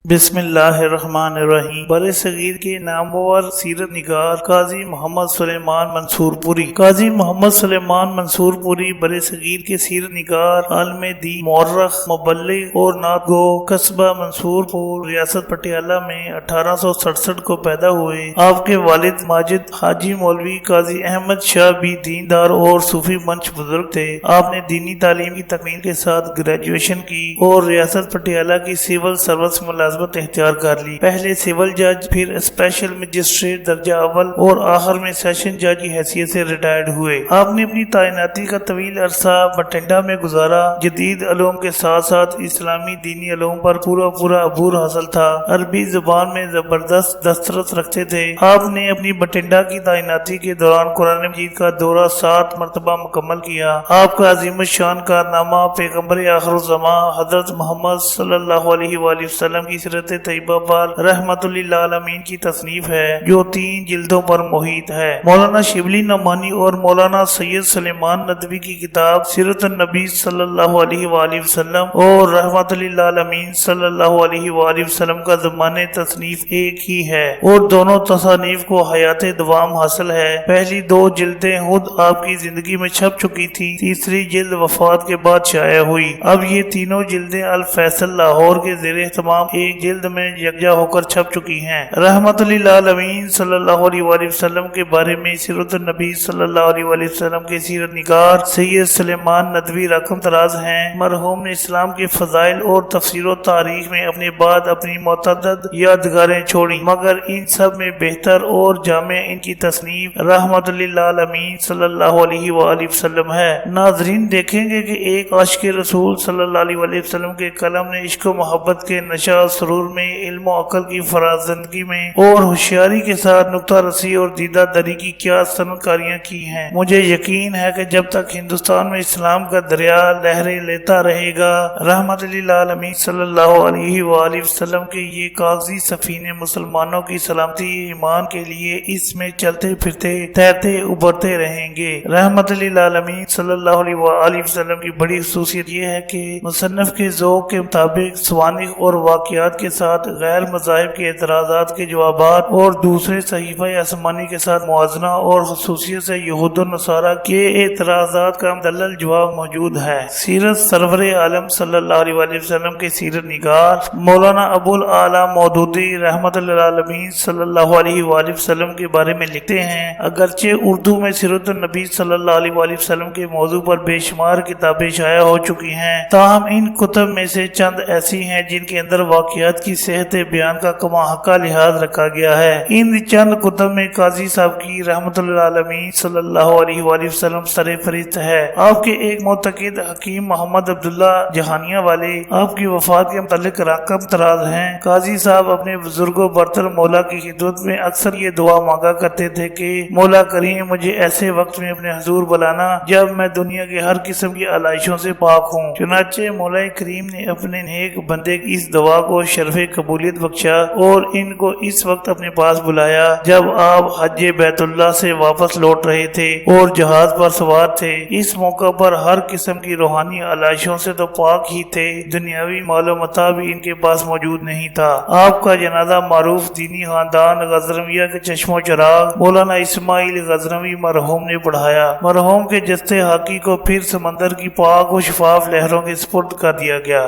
بسم اللہ الرحمن الرحیم۔ بر صغیر کے نامور سیرت نگار قاضی محمد سلیمان منصور پوری۔ قاضی محمد سلیمان منصور پوری بر صغیر کے سیرت نگار، عالم دین، مورخ، مبلغ اور نعت گو، قصبہ منصور پور، ریاست پٹیالہ میں 1867 کو پیدا ہوئے۔ آپ کے والد ماجد حاجی مولوی قاضی احمد شاہ بھی دیندار اور صوفی منش بزرگ تھے۔ آپ نے دینی تعلیم کی تکمیل کے ساتھ گریجویشن کی اور ریاست پٹیالہ کی سول سروس ملازمت اختیار کر لی۔ پہلے سول جج، پھر اسپیشل مجسٹریٹ درجہ اول اور آخر میں سیشن جج کی حیثیت سے ریٹائرڈ ہوئے۔ آپ نے اپنی تعیناتی کا طویل عرصہ بٹنڈا میں گزارا۔ جدید علوم کے ساتھ ساتھ اسلامی دینی علوم پر پورا عبور حاصل تھا۔ عربی زبان میں زبردست دسترس رکھتے تھے۔ آپ نے اپنی بٹنڈا کی تعیناتی کے دوران قرآن مجید کا دورہ 7 مرتبہ مکمل کیا۔ آپ کا عظیم الشان کارنامہ پیغمبر آخر الزماں حضرت محمد صلی اللہ علیہ وآلہ وسلم کی سیرت طیبہ پر رحمت للعالمین کی تصنیف ہے، جو 3 جلدوں پر محیط ہے۔ مولانا شبلی نعمانی اور مولانا سید سلیمان ندوی کی کتاب سیرت النبی صلی اللہ علیہ وآلہ وسلم اور رحمت للعالمین صلی اللہ علیہ وآلہ وسلم کا زمان تصنیف ایک ہی ہے اور دونوں تصانیف کو حیات دوام حاصل ہے۔ پہلی 2 جلدیں خود آپ کی زندگی میں چھپ چکی تھی، تیسری جلد وفات کے بعد شائع ہوئی۔ اب یہ تینوں جلدیں الفیصل لاہور کے زیر اہتمام ایک جلد میں یکجا ہو کر چھپ چکی ہیں۔ رحمت للعالمین صلی اللہ علیہ وآلہ وسلم کے بارے میں سیرت النبی صلی اللہ علیہ وآلہ وسلم کے سیرت نگار سید سلیمان ندوی رقم دراز ہیں۔ مرحوم نے اسلام کے فضائل اور تفسیر و تاریخ میں اپنے بعد اپنی متعدد یادگاریں چھوڑی، مگر ان سب میں بہتر اور جامع ان کی تصنیف رحمت للعالمین صلی اللہ علیہ وآلہ وسلم ہے۔ ناظرین دیکھیں گے کہ ایک عاشق رسول صلی اللہ علیہ وآلہ وسلم کے قلم نے عشق و محبت کے نشہ سرور میں، علم و عقل کی فرازندگی میں اور ہوشیاری کے ساتھ نکتہ رسی اور دیدہ دری کی کیا صنعتکاریاں کی ہیں۔ مجھے یقین ہے کہ جب تک ہندوستان میں اسلام کا دریا لہریں لیتا رہے گا، رحمت للعالمین صلی اللہ علیہ وآلہ وسلم کے یہ کاغذی سفینے مسلمانوں کی سلامتی ایمان کے لیے اس میں چلتے پھرتے تیرتے ابھرتے رہیں گے۔ رحمت للعالمین صلی اللہ علیہ وآلہ وسلم کی بڑی خصوصیت یہ ہے کہ مصنف کے ذوق کے مطابق سوانح اور واقعات کے ساتھ غیر مذاہب کے اعتراضات کے جوابات اور دوسرے صحیفہ آسمانی کے ساتھ موازنہ اور خصوصیت سے یہود و نصارہ کے اعتراضات کا مدلل جواب موجود ہے۔ سیرت سرور عالم صلی اللہ علیہ وآلہ وسلم کے سیرت نگار مولانا ابو الاعلیٰ مودودی رحمت للعالمین صلی اللہ علیہ وآلہ وسلم کے بارے میں لکھتے ہیں، اگرچہ اردو میں سیرت النبی صلی اللہ علیہ وآلہ وسلم کے موضوع پر بے شمار کتابیں شائع ہو چکی ہیں، تاہم ان کتب میں سے چند ایسی ہیں جن کے اندر واقعات کی صحت بیان کا کما حقہ لحاظ رکھا گیا ہے۔ ان چند کتب میں قاضی صاحب کی رحمت للعالمین صلی اللہ علیہ وآلہ وسلم سر فہرست ہے۔ آپ کے ایک معتقد حکیم محمد عبداللہ جہانیہ والے آپ کی وفات کے متعلق رقم دراز ہیں۔ قاضی صاحب اپنے بزرگ و برتر مولا کی خدمت میں اکثر یہ دعا مانگا کرتے تھے کہ مولا کریم مجھے ایسے وقت میں اپنے حضور بلانا جب میں دنیا کے ہر قسم کی علائشوں سے پاک ہوں۔ چنانچہ مولا کریم نے اپنے نیک بندے کی اس دعا کو شرف قبولیت بخشا اور ان کو اس وقت اپنے پاس بلایا جب آپ حج بیت اللہ سے واپس لوٹ رہے تھے اور جہاز پر سوار تھے۔ اس موقع پر ہر قسم کی روحانی علائشوں سے تو پاک ہی تھے، دنیاوی مال و متاع بھی ان کے پاس موجود نہیں تھا۔ آپ کا جنازہ معروف دینی خاندان غزنویہ کے چشم و چراغ مولانا اسماعیل غزنوی مرحوم نے پڑھایا۔ مرحوم کے جسد حاقی کو پھر سمندر کی پاک و شفاف لہروں کے سپرد کر دیا گیا۔